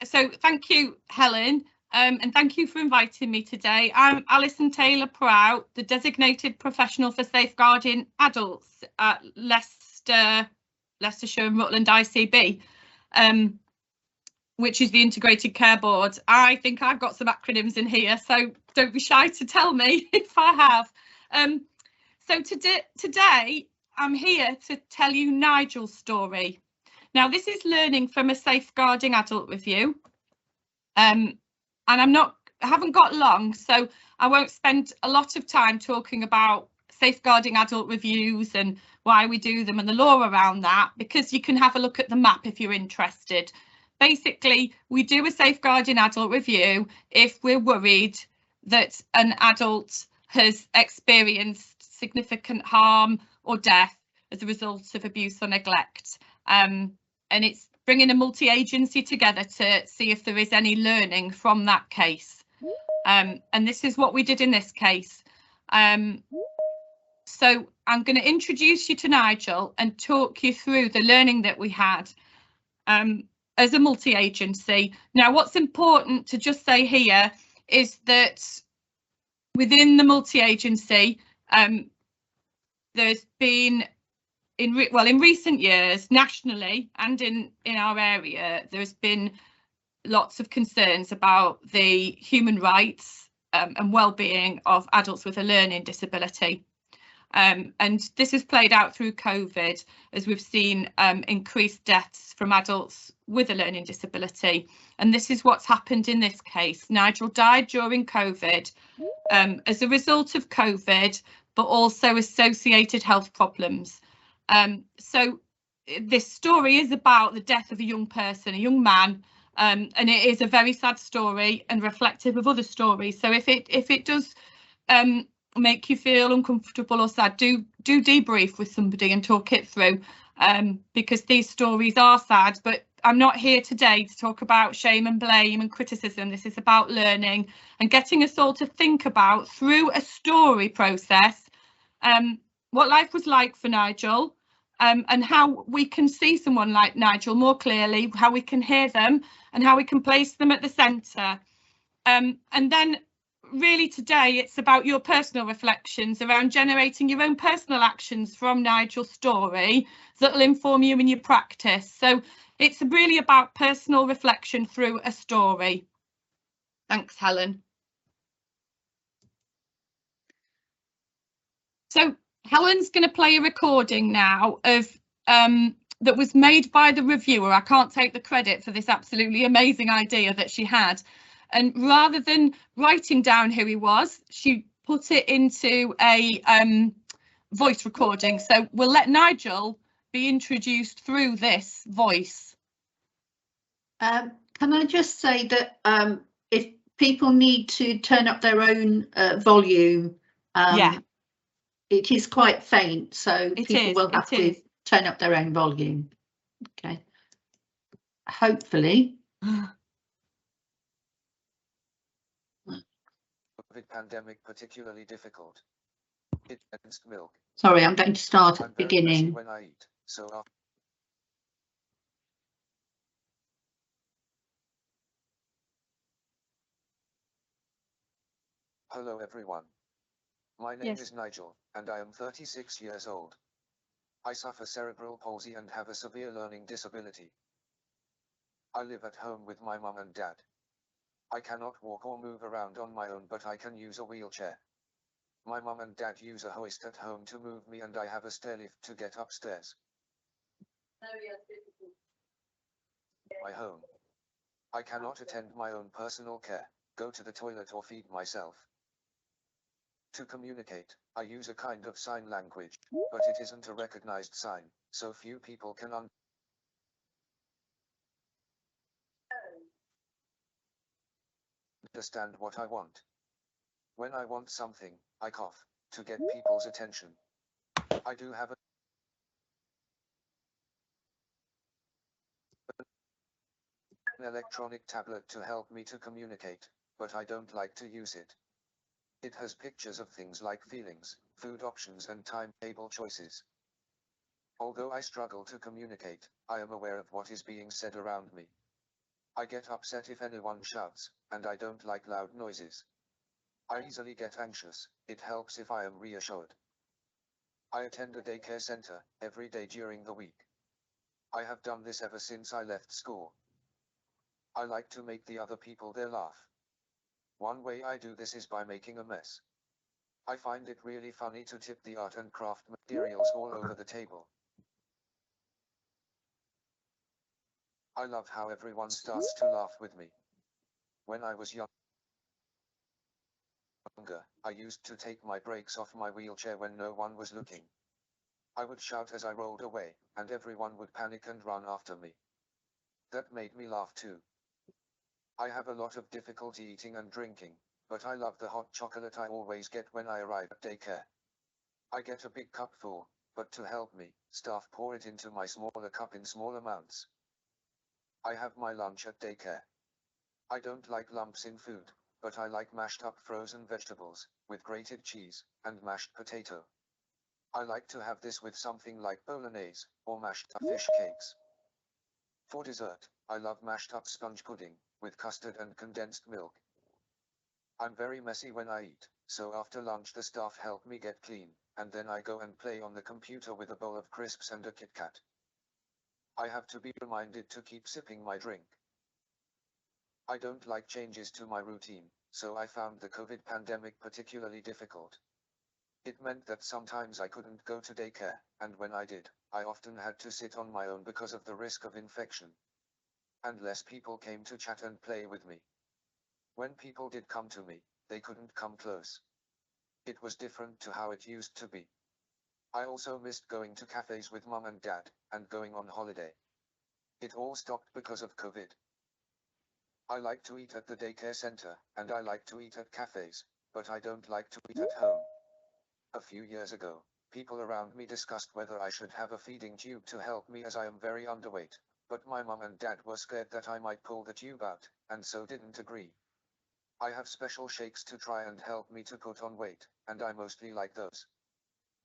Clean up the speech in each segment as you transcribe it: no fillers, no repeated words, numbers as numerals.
So thank you, Helen, and thank you for inviting me today. I'm Alison Taylor-Prow, the designated professional for safeguarding adults at Leicestershire and Rutland ICB, which is the Integrated Care Board. I think I've got some acronyms in here, so don't be shy to tell me if I have. So today I'm here to tell you Nigel's story. Now, this is learning from a safeguarding adult review, and I haven't got long, so I won't spend a lot of time talking about safeguarding adult reviews and why we do them and the law around that, because you can have a look at the map if you're interested. Basically, we do a safeguarding adult review if we're worried that an adult has experienced significant harm or death as a result of abuse or neglect. And it's bringing a multi-agency together to see if there is any learning from that case. And this is what we did in this case. So I'm going to introduce you to Nigel and talk you through the learning that we had as a multi-agency. Now, what's important to just say here is that within the multi-agency, there's been in recent years, nationally and in our area, there's been lots of concerns about the human rights and well-being of adults with a learning disability. And this has played out through COVID, as we've seen increased deaths from adults with a learning disability. And this is what's happened in this case. Nigel died during COVID as a result of COVID, but also associated health problems. So this story is about the death of a young person, a young man, and it is a very sad story and reflective of other stories. So if it does make you feel uncomfortable or sad, do debrief with somebody and talk it through, because these stories are sad. But I'm not here today to talk about shame and blame and criticism. This is about learning and getting us all to think about, through a story process, what life was like for Nigel, and how we can see someone like Nigel more clearly, how we can hear them and how we can place them at the centre. And then really today it's about your personal reflections around generating your own personal actions from Nigel's story that will inform you in your practice. So it's really about personal reflection through a story. Thanks, Helen. So Helen's going to play a recording now of that was made by the reviewer. I can't take the credit for this absolutely amazing idea that she had. And rather than writing down who he was, she put it into a voice recording. So we'll let Nigel be introduced through this voice. Can I just say that if people need to turn up their own volume, yeah, it is quite faint, so people will have to turn up their own volume. Okay. Hopefully. COVID pandemic particularly difficult. It against milk. Sorry, I'm going to start at the beginning. When I eat, so Hello everyone. My name is Nigel, and I am 36 years old. I suffer cerebral palsy and have a severe learning disability. I live at home with my mum and dad. I cannot walk or move around on my own, but I can use a wheelchair. My mum and dad use a hoist at home to move me, and I have a stairlift to get upstairs. My home. I cannot attend my own personal care, go to the toilet or feed myself. To communicate, I use a kind of sign language, but it isn't a recognized sign, so few people can understand what I want. When I want something, I cough, to get people's attention. I do have an electronic tablet to help me to communicate, but I don't like to use it. It has pictures of things like feelings, food options and timetable choices. Although I struggle to communicate, I am aware of what is being said around me. I get upset if anyone shouts, and I don't like loud noises. I easily get anxious. It helps if I am reassured. I attend a daycare center every day during the week. I have done this ever since I left school. I like to make the other people there laugh. One way I do this is by making a mess. I find it really funny to tip the art and craft materials all over the table. I love how everyone starts to laugh with me. When I was younger, I used to take my brakes off my wheelchair when no one was looking. I would shout as I rolled away, and everyone would panic and run after me. That made me laugh too. I have a lot of difficulty eating and drinking, but I love the hot chocolate I always get when I arrive at daycare. I get a big cup full, but to help me, staff pour it into my smaller cup in small amounts. I have my lunch at daycare. I don't like lumps in food, but I like mashed up frozen vegetables, with grated cheese, and mashed potato. I like to have this with something like bolognese, or mashed up fish cakes. For dessert, I love mashed up sponge pudding, with custard and condensed milk. I'm very messy when I eat, so after lunch the staff help me get clean, and then I go and play on the computer with a bowl of crisps and a Kit Kat. I have to be reminded to keep sipping my drink. I don't like changes to my routine, so I found the COVID pandemic particularly difficult. It meant that sometimes I couldn't go to daycare, and when I did, I often had to sit on my own because of the risk of infection. And less people came to chat and play with me. When people did come to me, they couldn't come close. It was different to how it used to be. I also missed going to cafes with mum and dad, and going on holiday. It all stopped because of COVID. I like to eat at the daycare center, and I like to eat at cafes, but I don't like to eat at home. A few years ago, people around me discussed whether I should have a feeding tube to help me as I am very underweight, but my mum and dad were scared that I might pull the tube out, and so didn't agree. I have special shakes to try and help me to put on weight, and I mostly like those.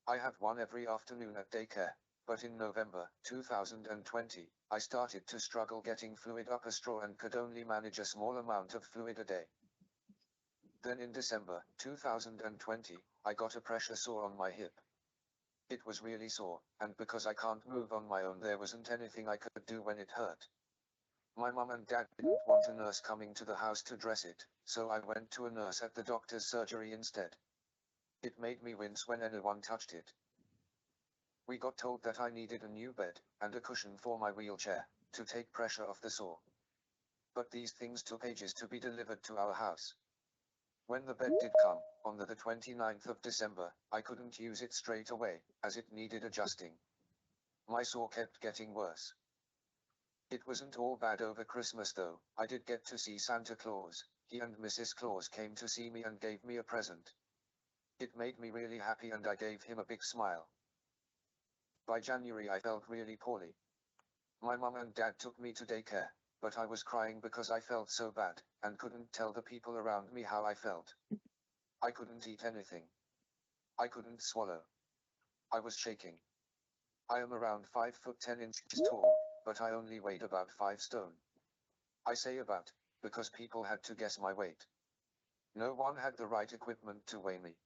I have one every afternoon at daycare, but in November 2020, I started to struggle getting fluid up a straw and could only manage a small amount of fluid a day. Then in December 2020, I got a pressure sore on my hip. It was really sore, and because I can't move on my own, there wasn't anything I could do when it hurt. My mum and dad didn't want a nurse coming to the house to dress it, so I went to a nurse at the doctor's surgery instead. It made me wince when anyone touched it. We got told that I needed a new bed, and a cushion for my wheelchair, to take pressure off the sore. But these things took ages to be delivered to our house. When the bed did come, on the 29th of December, I couldn't use it straight away, as it needed adjusting. My sore kept getting worse. It wasn't all bad over Christmas though. I did get to see Santa Claus. He and Mrs. Claus came to see me and gave me a present. It made me really happy and I gave him a big smile. By January I felt really poorly. My mum and dad took me to daycare, but I was crying because I felt so bad, and couldn't tell the people around me how I felt. I couldn't eat anything. I couldn't swallow. I was shaking. I am around 5 foot 10 inches tall, but I only weighed about 5 stone. I say about, because people had to guess my weight. No one had the right equipment to weigh me.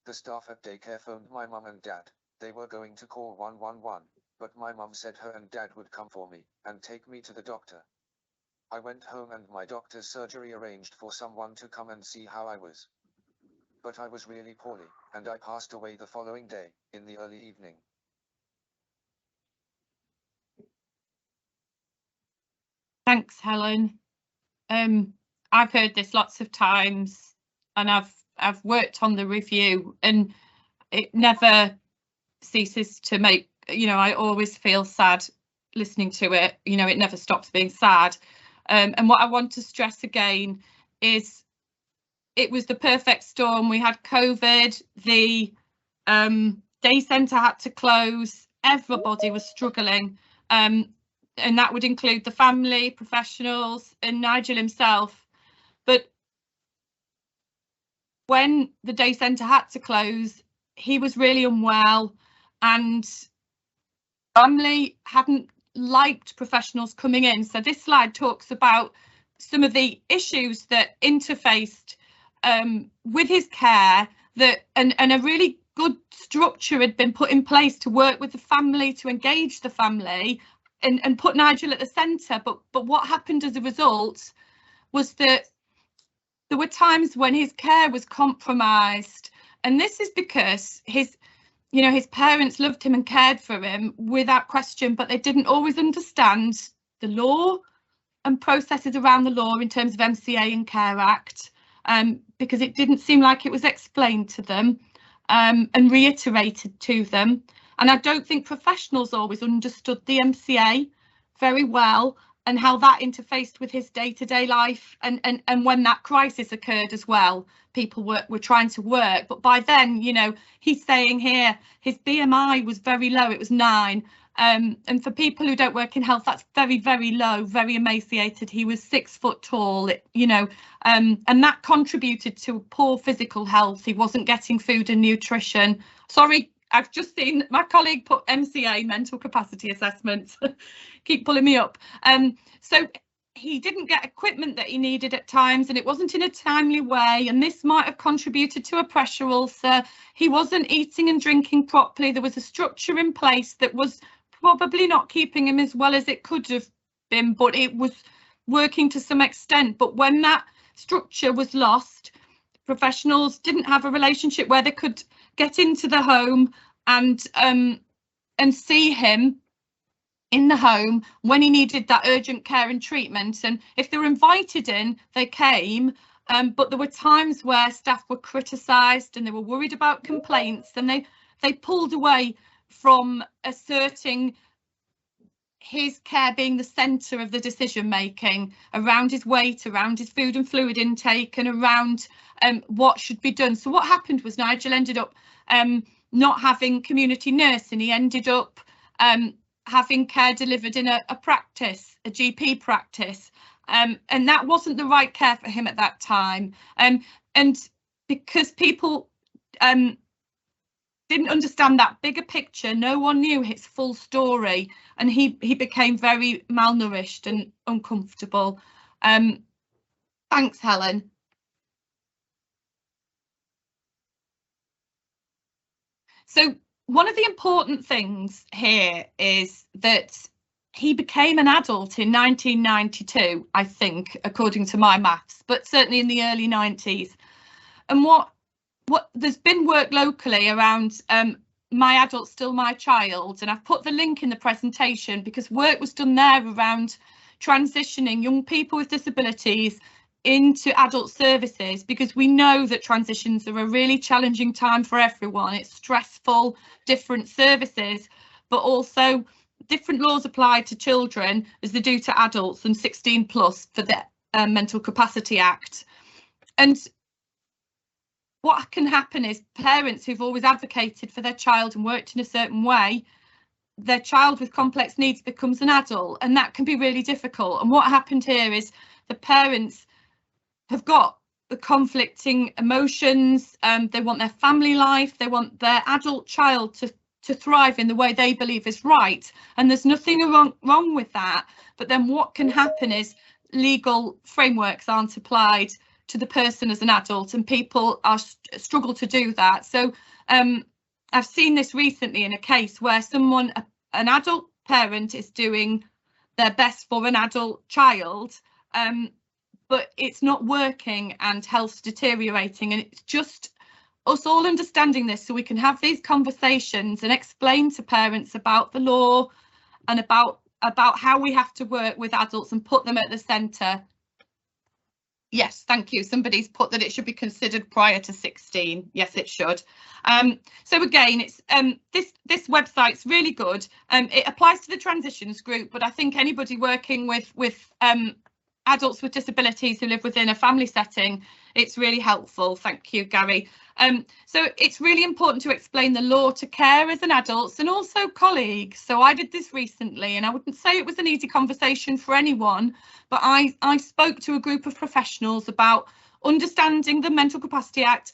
The staff at daycare phoned my mum and dad. They were going to call 111, but my mum said her and dad would come for me, and take me to the doctor. I went home and my doctor's surgery arranged for someone to come and see how I was. But I was really poorly, and I passed away the following day, in the early evening. Thanks, Helen. I've heard this lots of times, and I've worked on the review, and it never ceases to make, I always feel sad listening to it. It never stops being sad. And what I want to stress again is it was the perfect storm. We had COVID, the day centre had to close, everybody was struggling, and that would include the family, professionals, and Nigel himself. But when the day centre had to close, he was really unwell, and family hadn't liked professionals coming in. So this slide talks about some of the issues that interfaced with his care, that and a really good structure had been put in place to work with the family, to engage the family and put Nigel at the centre. But what happened as a result was that there were times when his care was compromised, and this is because his parents loved him and cared for him without question, but they didn't always understand the law and processes around the law in terms of MCA and Care Act, because it didn't seem like it was explained to them and reiterated to them. And I don't think professionals always understood the MCA very well and how that interfaced with his day-to-day life. And when that crisis occurred as well, people were trying to work. But by then, he's saying here his BMI was very low. It was 9. And for people who don't work in health, that's very, very low, very emaciated. He was 6 foot tall, and that contributed to poor physical health. He wasn't getting food and nutrition. Sorry, I've just seen my colleague put MCA, mental capacity assessment. Keep pulling me up. So he didn't get equipment that he needed at times, and it wasn't in a timely way, and this might have contributed to a pressure ulcer. He wasn't eating and drinking properly. There was a structure in place that was probably not keeping him as well as it could have been, but it was working to some extent. But when that structure was lost, professionals didn't have a relationship where they could get into the home and see him in the home when he needed that urgent care and treatment. And if they were invited in, they came, but there were times where staff were criticised and they were worried about complaints, and they pulled away from asserting his care being the centre of the decision making around his weight, around his food and fluid intake, and around what should be done. So what happened was Nigel ended up not having community nursing. He ended up having care delivered in a practice, a GP practice, and that wasn't the right care for him at that time. And because people didn't understand that bigger picture, no one knew his full story, and he became very malnourished and uncomfortable. Thanks, Helen. So one of the important things here is that he became an adult in 1992, I think, according to my maths, but certainly in the early 90s. And what there's been work locally around My Adult Still My Child, and I've put the link in the presentation because work was done there around transitioning young people with disabilities into adult services, because we know that transitions are a really challenging time for everyone. It's stressful, different services, but also different laws apply to children as they do to adults, and 16 plus for the Mental Capacity Act. And what can happen is parents who've always advocated for their child and worked in a certain way, their child with complex needs becomes an adult, and that can be really difficult. And what happened here is the parents have got the conflicting emotions. They want their family life, they want their adult child to thrive in the way they believe is right, and there's nothing wrong with that. But then what can happen is legal frameworks aren't applied to the person as an adult, and people struggle to do that. So I've seen this recently in a case where an adult parent is doing their best for an adult child, but it's not working and health's deteriorating. And it's just us all understanding this so we can have these conversations and explain to parents about the law and about how we have to work with adults and put them at the centre. Yes, thank you. Somebody's put that it should be considered prior to 16. Yes, it should. So again, it's this website's really good. It applies to the transitions group, but I think anybody working with adults with disabilities who live within a family setting, it's really helpful. Thank you, Gary. So it's really important to explain the law to carers and adults and also colleagues. So I did this recently, and I wouldn't say it was an easy conversation for anyone, but I spoke to a group of professionals about understanding the Mental Capacity Act,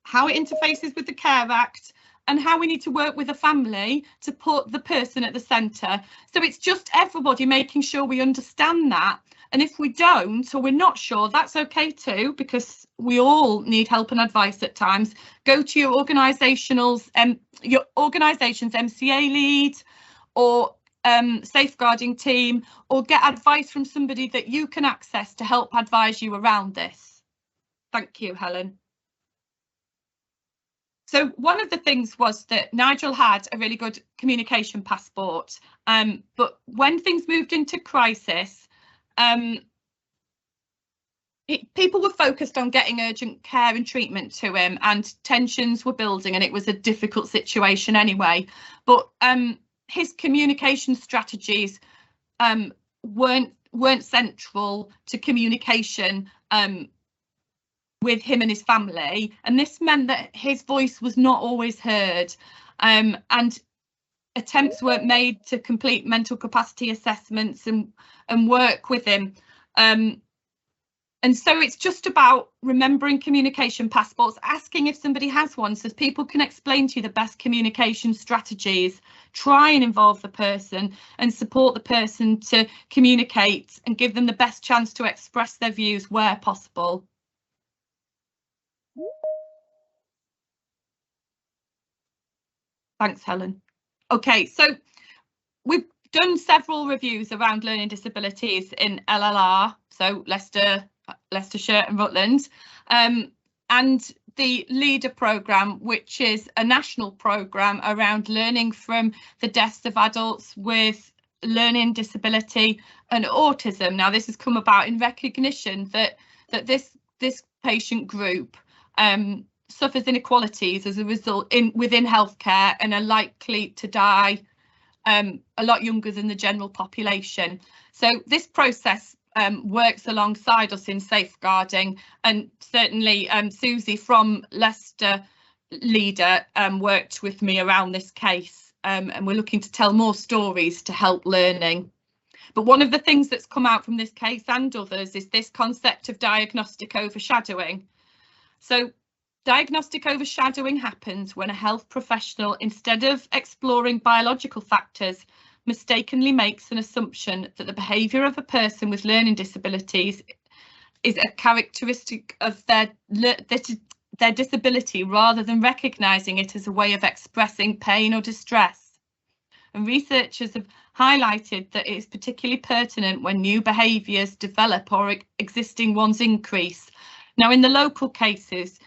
how it interfaces with the Care Act, and how we need to work with a family to put the person at the centre. So it's just everybody making sure we understand that. And if we don't, or we're not sure, that's okay too, because we all need help and advice at times. Go to your organisation's MCA lead or safeguarding team, or get advice from somebody that you can access to help advise you around this. Thank you, Helen. So one of the things was that Nigel had a really good communication passport, but when things moved into crisis, people were focused on getting urgent care and treatment to him, and tensions were building, and it was a difficult situation anyway. But his communication strategies weren't central to communication with him and his family, and this meant that his voice was not always heard, and attempts weren't made to complete mental capacity assessments and work with him. And so it's just about remembering communication passports, asking if somebody has one so people can explain to you the best communication strategies, try and involve the person and support the person to communicate and give them the best chance to express their views where possible. Thanks, Helen. Okay, so we've done several reviews around learning disabilities in LLR, so Leicestershire and Rutland, and the LEADER programme, which is a national programme around learning from the deaths of adults with learning disability and autism. Now, this has come about in recognition that this patient group suffers inequalities as a result within healthcare and are likely to die a lot younger than the general population. So this process works alongside us in safeguarding, and certainly Susie from Leicester LEADER worked with me around this case, and we're looking to tell more stories to help learning. But one of the things that's come out from this case and others is this concept of diagnostic overshadowing. So diagnostic overshadowing happens when a health professional, instead of exploring biological factors, mistakenly makes an assumption that the behaviour of a person with learning disabilities is a characteristic of their disability, rather than recognising it as a way of expressing pain or distress. And researchers have highlighted that it is particularly pertinent when new behaviours develop or existing ones increase. Now, in the local cases,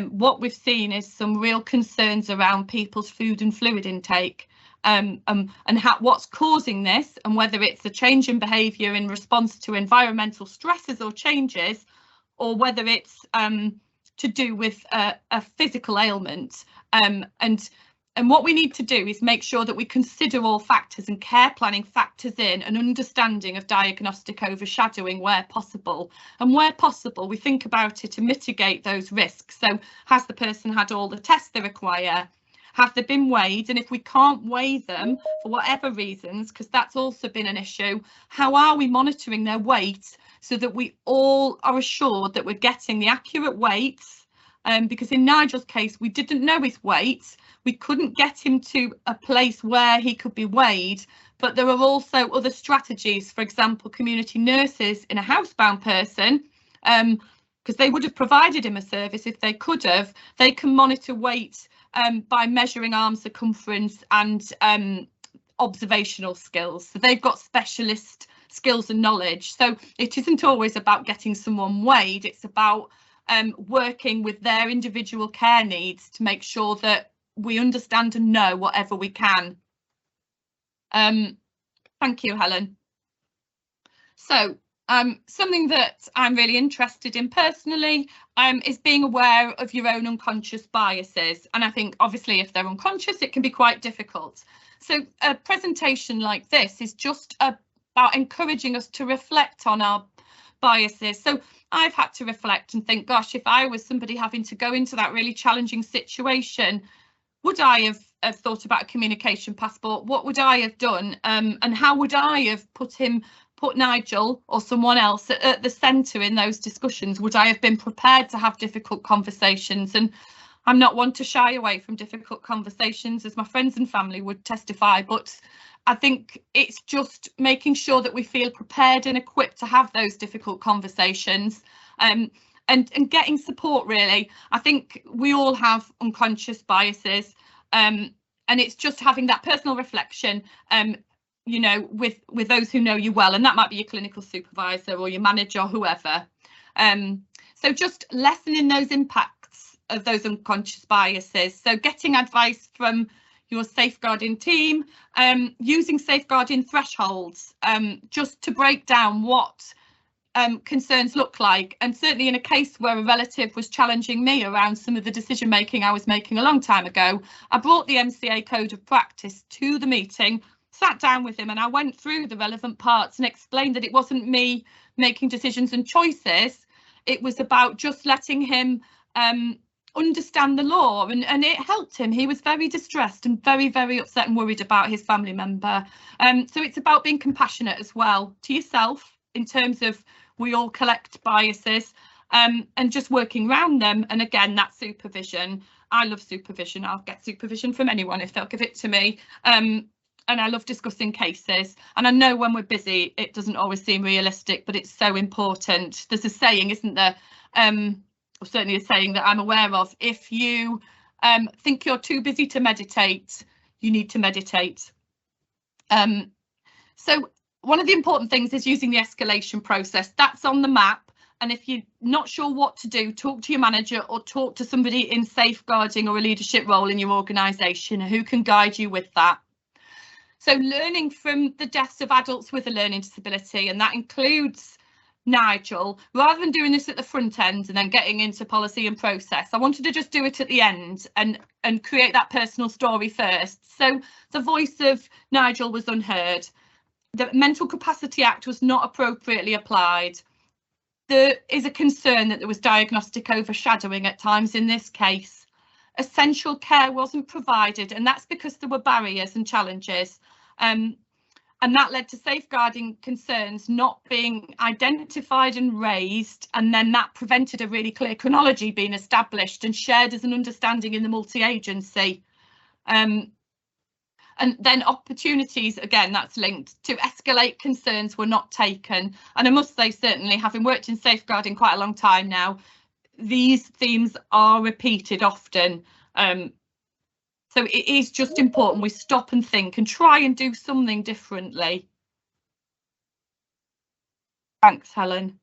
what we've seen is some real concerns around people's food and fluid intake, and what's causing this, and whether it's a change in behaviour in response to environmental stresses or changes, or whether it's to do with a physical ailment. And what we need to do is make sure that we consider all factors, and care planning factors in an understanding of diagnostic overshadowing where possible. And where possible, we think about it to mitigate those risks. So has the person had all the tests they require? Have they been weighed? And if we can't weigh them for whatever reasons, because that's also been an issue, how are we monitoring their weight so that we all are assured that we're getting the accurate weights? Because in Nigel's case, we didn't know his weight. We couldn't get him to a place where he could be weighed, but there are also other strategies. For example, community nurses in a housebound person, because they would have provided him a service if they could have, they can monitor weight by measuring arm circumference and observational skills. So they've got specialist skills and knowledge. So it isn't always about getting someone weighed, it's about working with their individual care needs to make sure that we understand and know whatever we can. Thank you, Helen. So something that I'm really interested in personally is being aware of your own unconscious biases. And I think obviously if they're unconscious, it can be quite difficult. So a presentation like this is just about encouraging us to reflect on our biases. So I've had to reflect and think, gosh, if I was somebody having to go into that really challenging situation, would I have thought about a communication passport? What would I have done? And how would I have put Nigel or someone else at the centre in those discussions? Would I have been prepared to have difficult conversations? And I'm not one to shy away from difficult conversations, as my friends and family would testify, but I think it's just making sure that we feel prepared and equipped to have those difficult conversations, and getting support, really. I think we all have unconscious biases, and it's just having that personal reflection, you know, with those who know you well, and that might be your clinical supervisor or your manager or whoever. So just lessening those impacts of those unconscious biases. So getting advice from your safeguarding team, using safeguarding thresholds, just to break down what concerns look like. And certainly in a case where a relative was challenging me around some of the decision making I was making a long time ago, I brought the MCA code of practice to the meeting, sat down with him, and I went through the relevant parts and explained that it wasn't me making decisions and choices. It was about just letting him understand the law, and it helped him. He was very distressed and very, very upset and worried about his family member. So it's about being compassionate as well to yourself, in terms of we all collect biases, and just working around them. And again, that supervision. I love supervision. I'll get supervision from anyone if they'll give it to me. And I love discussing cases. And I know when we're busy, it doesn't always seem realistic, but it's so important. There's a saying, isn't there? Or certainly a saying that I'm aware of. If you think you're too busy to meditate, you need to meditate. So one of the important things is using the escalation process. That's on the map. And if you're not sure what to do, talk to your manager or talk to somebody in safeguarding or a leadership role in your organisation who can guide you with that. So learning from the deaths of adults with a learning disability, and that includes Nigel, rather than doing this at the front end and then getting into policy and process, I wanted to just do it at the end and create that personal story first. So the voice of Nigel was unheard. The Mental Capacity Act was not appropriately applied. There is a concern that there was diagnostic overshadowing at times in this case. Essential care wasn't provided, and that's because there were barriers and challenges. And that led to safeguarding concerns not being identified and raised, and then that prevented a really clear chronology being established and shared as an understanding in the multi-agency. And then opportunities, again, that's linked to escalate concerns, were not taken. And I must say, certainly, having worked in safeguarding quite a long time now, these themes are repeated often. So it is just important we stop and think and try and do something differently. Thanks, Helen.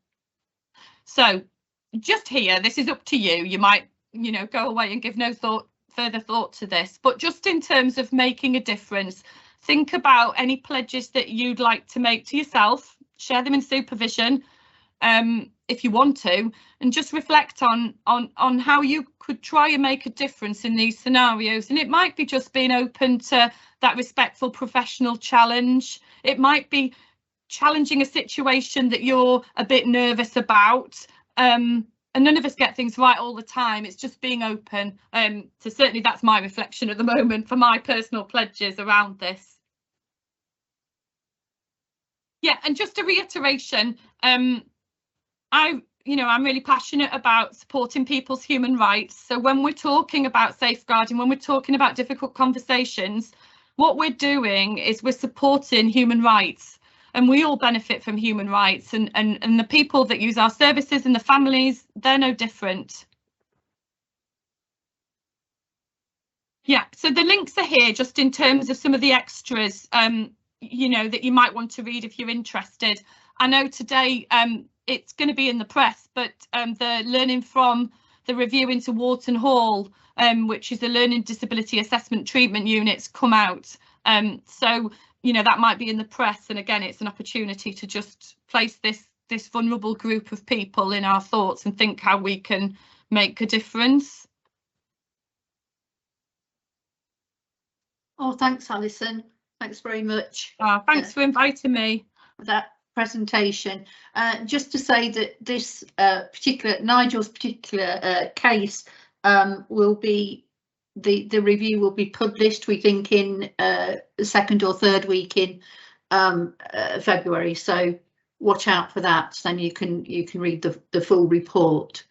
So just here, this is up to you. You might, you know, go away and give no further thought to this, but just in terms of making a difference, think about any pledges that you'd like to make to yourself, share them in supervision, if you want to, and just reflect on how you could try and make a difference in these scenarios. And it might be just being open to that respectful professional challenge. It might be challenging a situation that you're a bit nervous about. And none of us get things right all the time. It's just being open. So certainly that's my reflection at the moment for my personal pledges around this. Yeah, and just a reiteration, I'm really passionate about supporting people's human rights. So when we're talking about safeguarding, when we're talking about difficult conversations, what we're doing is we're supporting human rights, and we all benefit from human rights, and the people that use our services and the families, they're no different. Yeah, so the links are here just in terms of some of the extras, that you might want to read if you're interested. I know today it's going to be in the press, but the Learning from the Review into Wharton Hall, which is a learning disability assessment treatment unit's come out. So, that might be in the press. And again, it's an opportunity to just place this vulnerable group of people in our thoughts and think how we can make a difference. Oh, thanks, Alison. Thanks very much. Thanks for inviting me. For that presentation. Just to say that this Nigel's particular case will be, the review will be published, we think, in the second or third week in February. So watch out for that. Then you can read the full report.